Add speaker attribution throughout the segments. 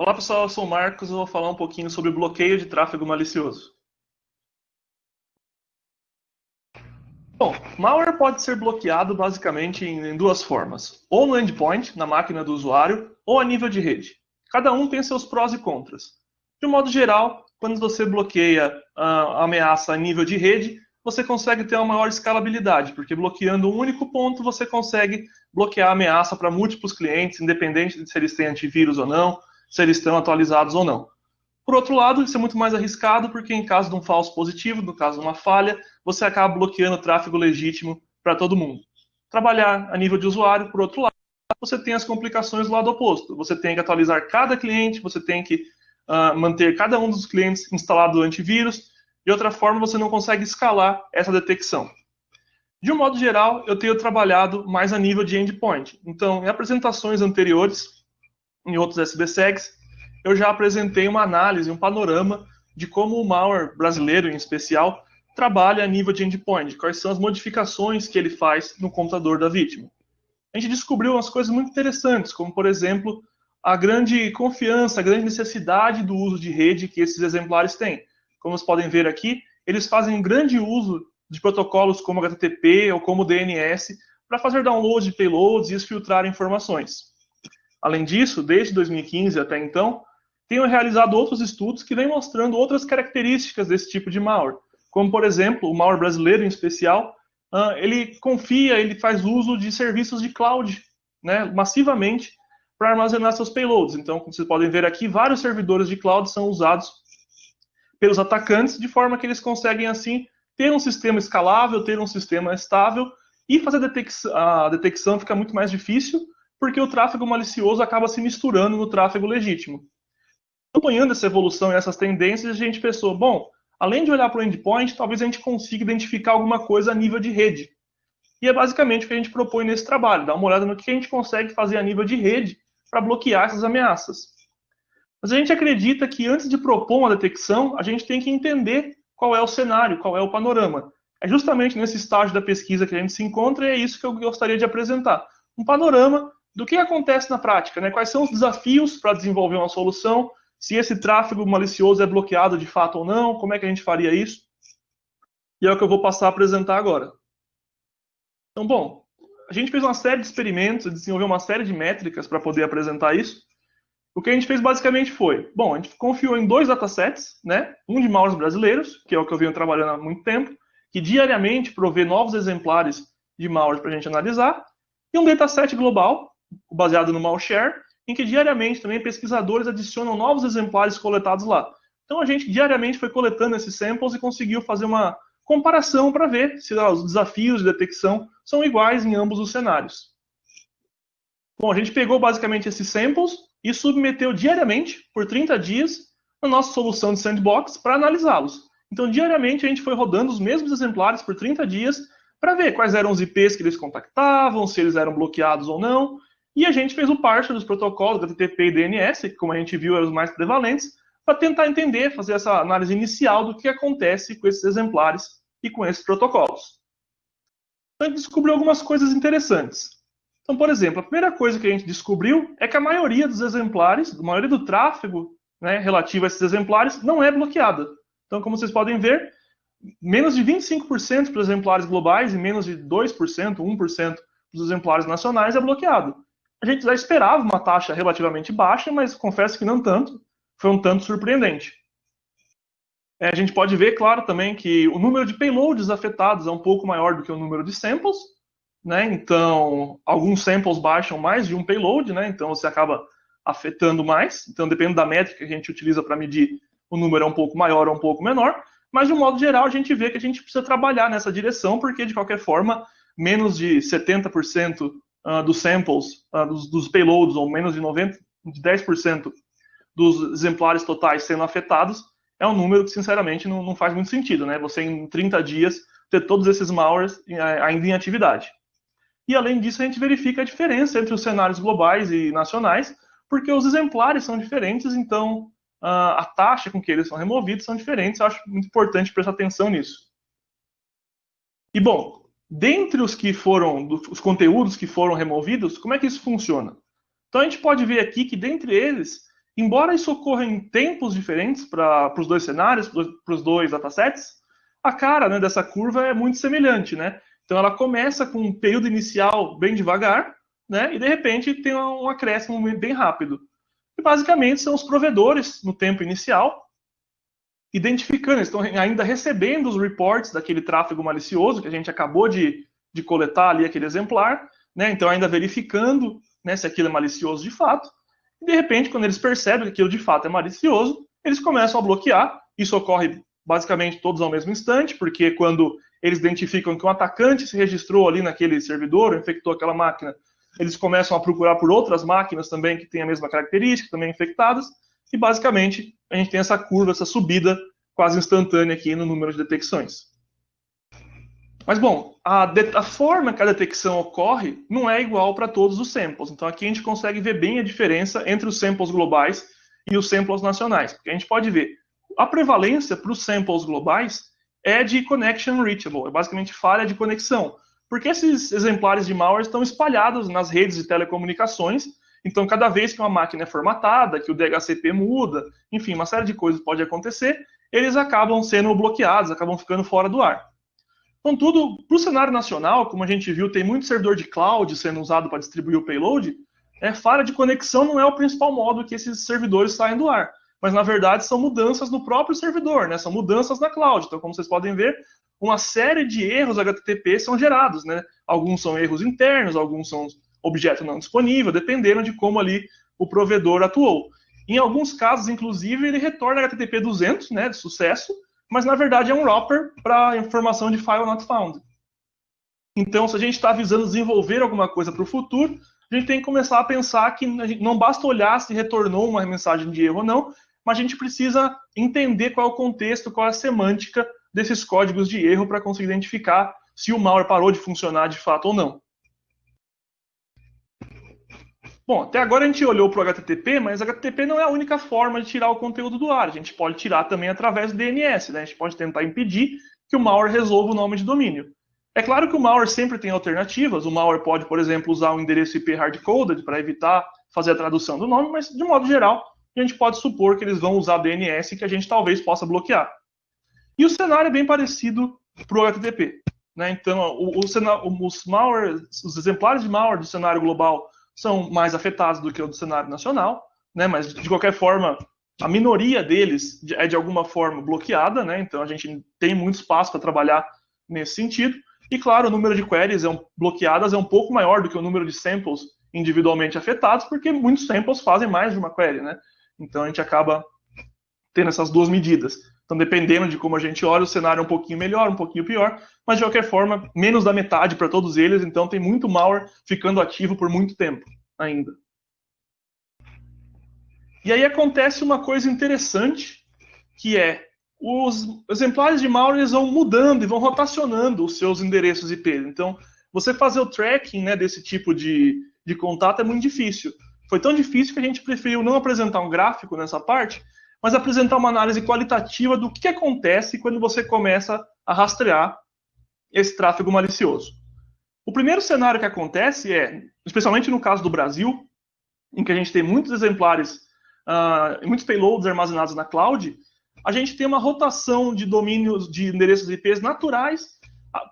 Speaker 1: Olá pessoal, eu sou o Marcos e vou falar um pouquinho sobre bloqueio de tráfego malicioso. Bom, malware pode ser bloqueado basicamente em duas formas: ou no endpoint, na máquina do usuário, ou a nível de rede. Cada um tem seus prós e contras. De um modo geral, quando você bloqueia a ameaça a nível de rede, você consegue ter uma maior escalabilidade, porque bloqueando um único ponto você consegue bloquear a ameaça para múltiplos clientes, independente de se eles têm antivírus ou não, se eles estão atualizados ou não. Por outro lado, isso é muito mais arriscado, porque em caso de um falso positivo, no caso de uma falha, você acaba bloqueando o tráfego legítimo para todo mundo. Trabalhar a nível de usuário, por outro lado, você tem as complicações do lado oposto. Você tem que atualizar cada cliente, você tem que manter cada um dos clientes instalado antivírus. De outra forma, você não consegue escalar essa detecção. De um modo geral, eu tenho trabalhado mais a nível de endpoint. Então, em apresentações anteriores, em outros SBSEGs, eu já apresentei uma análise, um panorama de como o malware brasileiro, em especial, trabalha a nível de endpoint, quais são as modificações que ele faz no computador da vítima. A gente descobriu umas coisas muito interessantes, como, por exemplo, a grande confiança, a grande necessidade do uso de rede que esses exemplares têm. Como vocês podem ver aqui, eles fazem um grande uso de protocolos como HTTP ou como DNS para fazer download de payloads e filtrar informações. Além disso, desde 2015 até então, tenho realizado outros estudos que vêm mostrando outras características desse tipo de malware, como, por exemplo, o malware brasileiro em especial, ele confia, ele faz uso de serviços de cloud, né, massivamente para armazenar seus payloads. Então, como vocês podem ver aqui, vários servidores de cloud são usados pelos atacantes, de forma que eles conseguem, assim, ter um sistema escalável, ter um sistema estável, e fazer a detecção fica muito mais difícil, porque o tráfego malicioso acaba se misturando no tráfego legítimo. Acompanhando essa evolução e essas tendências, a gente pensou, bom, além de olhar para o endpoint, talvez a gente consiga identificar alguma coisa a nível de rede. E é basicamente o que a gente propõe nesse trabalho, dar uma olhada no que a gente consegue fazer a nível de rede para bloquear essas ameaças. Mas a gente acredita que antes de propor uma detecção, a gente tem que entender qual é o cenário, qual é o panorama. É justamente nesse estágio da pesquisa que a gente se encontra e é isso que eu gostaria de apresentar. Um panorama do que acontece na prática, né? Quais são os desafios para desenvolver uma solução, se esse tráfego malicioso é bloqueado de fato ou não, como é que a gente faria isso? E é o que eu vou passar a apresentar agora. Então, bom, a gente fez uma série de experimentos, desenvolveu uma série de métricas para poder apresentar isso. O que a gente fez basicamente foi, bom, a gente confiou em dois datasets, né? Um de malwares brasileiros, que é o que eu venho trabalhando há muito tempo, que diariamente provê novos exemplares de malware para a gente analisar, e um dataset global, baseado no Malshare, em que diariamente também pesquisadores adicionam novos exemplares coletados lá. Então a gente diariamente foi coletando esses samples e conseguiu fazer uma comparação para ver se os desafios de detecção são iguais em ambos os cenários. Bom, a gente pegou basicamente esses samples e submeteu diariamente, por 30 dias, na nossa solução de sandbox para analisá-los. Então, diariamente, a gente foi rodando os mesmos exemplares por 30 dias para ver quais eram os IPs que eles contactavam, se eles eram bloqueados ou não. E a gente fez o parche dos protocolos HTTP e DNS, que, como a gente viu, eram os mais prevalentes, para tentar entender, fazer essa análise inicial do que acontece com esses exemplares e com esses protocolos. Então, a gente descobriu algumas coisas interessantes. Então, por exemplo, a primeira coisa que a gente descobriu é que a maioria dos exemplares, a maioria do tráfego, né, relativo a esses exemplares não é bloqueada. Então, como vocês podem ver, menos de 25% para os exemplares globais e menos de 2%, 1% dos exemplares nacionais é bloqueado. A gente já esperava uma taxa relativamente baixa, mas confesso que não tanto. Foi um tanto surpreendente. A gente pode ver, claro, também que o número de payloads afetados é um pouco maior do que o número de samples, né? Então, alguns samples baixam mais de um payload, né? Então, você acaba afetando mais. Então, dependendo da métrica que a gente utiliza para medir, o número é um pouco maior ou um pouco menor. Mas, de um modo geral, a gente vê que a gente precisa trabalhar nessa direção, porque, de qualquer forma, menos de 70% dos samples, dos payloads, ou menos de 10% dos exemplares totais sendo afetados, é um número que, sinceramente, não faz muito sentido, né? Você, em 30 dias, ter todos esses malwares ainda em atividade. E, além disso, a gente verifica a diferença entre os cenários globais e nacionais, porque os exemplares são diferentes, então a taxa com que eles são removidos são diferentes. Eu acho muito importante prestar atenção nisso. E, bom, dentre os conteúdos que foram removidos, como é que isso funciona? Então, a gente pode ver aqui que, dentre eles, embora isso ocorra em tempos diferentes para os dois cenários, para os dois datasets, a cara, né, dessa curva é muito semelhante, né? Então ela começa com um período inicial bem devagar, né? E de repente tem um acréscimo bem rápido. E basicamente são os provedores no tempo inicial identificando, eles estão ainda recebendo os reports daquele tráfego malicioso que a gente acabou de coletar ali aquele exemplar, né? Então ainda verificando, né, se aquilo é malicioso de fato. E de repente, quando eles percebem que aquilo de fato é malicioso, eles começam a bloquear. Isso ocorre basicamente todos ao mesmo instante, porque quando eles identificam que um atacante se registrou ali naquele servidor, infectou aquela máquina, eles começam a procurar por outras máquinas também que têm a mesma característica, também infectadas, e basicamente a gente tem essa curva, essa subida quase instantânea aqui no número de detecções. Mas bom, a forma que a detecção ocorre não é igual para todos os samples. Então aqui a gente consegue ver bem a diferença entre os samples globais e os samples nacionais. Porque a gente pode ver, a prevalência para os samples globais é de connection reachable, é basicamente falha de conexão. Porque esses exemplares de malware estão espalhados nas redes de telecomunicações. Então, cada vez que uma máquina é formatada, que o DHCP muda, enfim, uma série de coisas pode acontecer, eles acabam sendo bloqueados, acabam ficando fora do ar. Contudo, para o cenário nacional, como a gente viu, tem muito servidor de cloud sendo usado para distribuir o payload, falha de conexão não é o principal modo que esses servidores saem do ar. Mas, na verdade, são mudanças no próprio servidor, né? São mudanças na cloud. Então, como vocês podem ver, uma série de erros HTTP são gerados, né? Alguns são erros internos, alguns são objeto não disponível, dependendo de como ali o provedor atuou. Em alguns casos, inclusive, ele retorna HTTP 200, né, de sucesso, mas na verdade é um wrapper para informação de file not found. Então, se a gente está visando desenvolver alguma coisa para o futuro, a gente tem que começar a pensar que não basta olhar se retornou uma mensagem de erro ou não, mas a gente precisa entender qual é o contexto, qual é a semântica desses códigos de erro para conseguir identificar se o malware parou de funcionar de fato ou não. Bom, até agora a gente olhou para o HTTP, mas HTTP não é a única forma de tirar o conteúdo do ar. A gente pode tirar também através do DNS, né? A gente pode tentar impedir que o malware resolva o nome de domínio. É claro que o malware sempre tem alternativas. O malware pode, por exemplo, usar um endereço IP hard-coded para evitar fazer a tradução do nome, mas, de modo geral, a gente pode supor que eles vão usar DNS que a gente talvez possa bloquear. E o cenário é bem parecido para o HTTP. Né? Então, os exemplares de malware do cenário global são mais afetados do que o do cenário nacional, né? Mas, de qualquer forma, a minoria deles é, de alguma forma, bloqueada, né? Então, a gente tem muito espaço para trabalhar nesse sentido. E, claro, o número de queries bloqueadas é um pouco maior do que o número de samples individualmente afetados, porque muitos samples fazem mais de uma query, né? Então, a gente acaba tendo essas duas medidas. Então, dependendo de como a gente olha, o cenário é um pouquinho melhor, um pouquinho pior, mas de qualquer forma, menos da metade para todos eles, então tem muito malware ficando ativo por muito tempo ainda. E aí acontece uma coisa interessante, que é os exemplares de malware eles vão mudando e vão rotacionando os seus endereços IP. Então, você fazer o tracking, né, desse tipo de contato é muito difícil. Foi tão difícil que a gente preferiu não apresentar um gráfico nessa parte, mas apresentar uma análise qualitativa do que acontece quando você começa a rastrear esse tráfego malicioso. O primeiro cenário que acontece é, especialmente no caso do Brasil, em que a gente tem muitos exemplares, muitos payloads armazenados na cloud, a gente tem uma rotação de domínios de endereços IPs naturais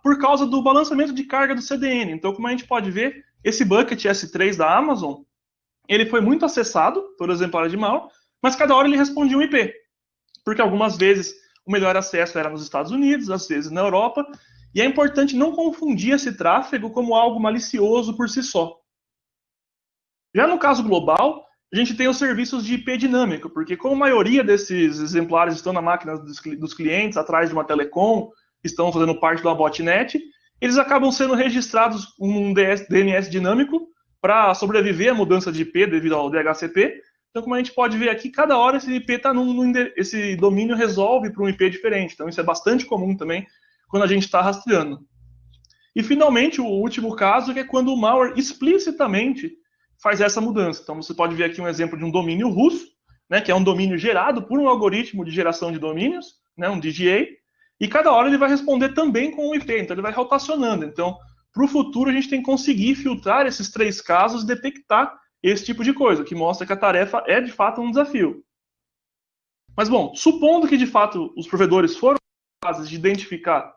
Speaker 1: por causa do balanceamento de carga do CDN. Então, como a gente pode ver, esse bucket S3 da Amazon, ele foi muito acessado por exemplares de malware, mas cada hora ele respondia um IP, porque algumas vezes o melhor acesso era nos Estados Unidos, às vezes na Europa, e é importante não confundir esse tráfego como algo malicioso por si só. Já no caso global, a gente tem os serviços de IP dinâmico, porque como a maioria desses exemplares estão na máquina dos clientes, atrás de uma telecom, estão fazendo parte de uma botnet, eles acabam sendo registrados um DNS dinâmico para sobreviver à mudança de IP devido ao DHCP. Então, como a gente pode ver aqui, cada hora esse IP está esse domínio resolve para um IP diferente. Então, isso é bastante comum também quando a gente está rastreando. E, finalmente, o último caso que é quando o malware explicitamente faz essa mudança. Então, você pode ver aqui um exemplo de um domínio russo, né, que é um domínio gerado por um algoritmo de geração de domínios, né, um DGA, e cada hora ele vai responder também com um IP, então ele vai rotacionando. Então, para o futuro, a gente tem que conseguir filtrar esses três casos e detectar esse tipo de coisa, que mostra que a tarefa é de fato um desafio. Mas, bom, supondo que de fato os provedores foram capazes de identificar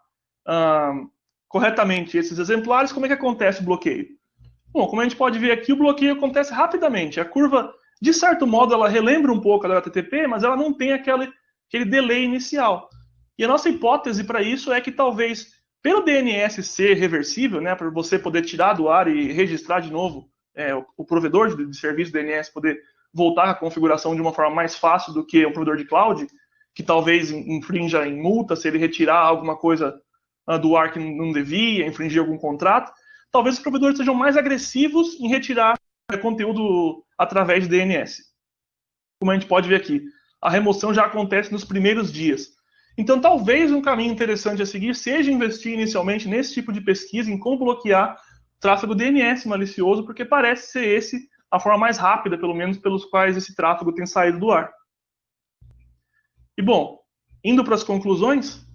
Speaker 1: corretamente esses exemplares, como é que acontece o bloqueio? Bom, como a gente pode ver aqui, o bloqueio acontece rapidamente. A curva, de certo modo, ela relembra um pouco a da HTTP, mas ela não tem aquele delay inicial. E a nossa hipótese para isso é que talvez, pelo DNS ser reversível, né, para você poder tirar do ar e registrar de novo, o provedor de serviço DNS poder voltar à configuração de uma forma mais fácil do que o provedor de cloud, que talvez infrinja em multa se ele retirar alguma coisa do ar que não devia, infringir algum contrato. Talvez os provedores sejam mais agressivos em retirar conteúdo através de DNS. Como a gente pode ver aqui, a remoção já acontece nos primeiros dias. Então, talvez um caminho interessante a seguir seja investir inicialmente nesse tipo de pesquisa, em como bloquear tráfego DNS malicioso, porque parece ser esse a forma mais rápida, pelo menos, pelos quais esse tráfego tem saído do ar. E, bom, indo para as conclusões,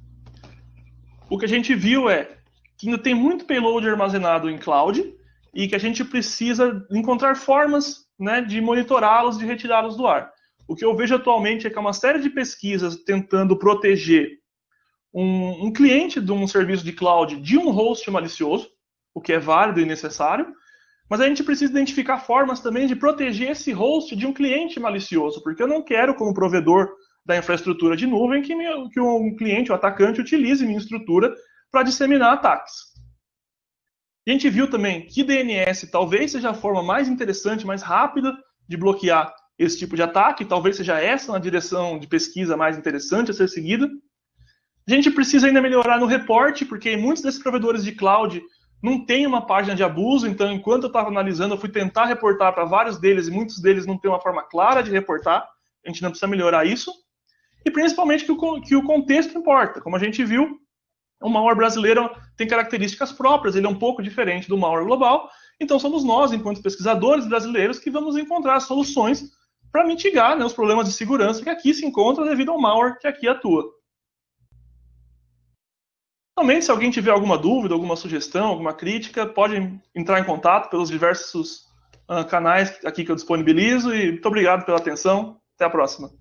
Speaker 1: o que a gente viu é que ainda tem muito payload armazenado em cloud e que a gente precisa encontrar formas, né, de monitorá-los, de retirá-los do ar. O que eu vejo atualmente é que há uma série de pesquisas tentando proteger um cliente de um serviço de cloud de um host malicioso, o que é válido e necessário, mas a gente precisa identificar formas também de proteger esse host de um cliente malicioso, porque eu não quero, como provedor da infraestrutura de nuvem, que um cliente, o atacante, utilize minha estrutura para disseminar ataques. A gente viu também que DNS talvez seja a forma mais interessante, mais rápida de bloquear esse tipo de ataque, talvez seja essa uma direção de pesquisa mais interessante a ser seguida. A gente precisa ainda melhorar no reporte, porque muitos desses provedores de cloud não tem uma página de abuso, então enquanto eu estava analisando, eu fui tentar reportar para vários deles, e muitos deles não têm uma forma clara de reportar, a gente não precisa melhorar isso, e principalmente que o contexto importa. Como a gente viu, o malware brasileiro tem características próprias, ele é um pouco diferente do malware global, então somos nós, enquanto pesquisadores brasileiros, que vamos encontrar soluções para mitigar, né, os problemas de segurança que aqui se encontram devido ao malware que aqui atua. Também, se alguém tiver alguma dúvida, alguma sugestão, alguma crítica, pode entrar em contato pelos diversos canais aqui que eu disponibilizo. E muito obrigado pela atenção. Até a próxima.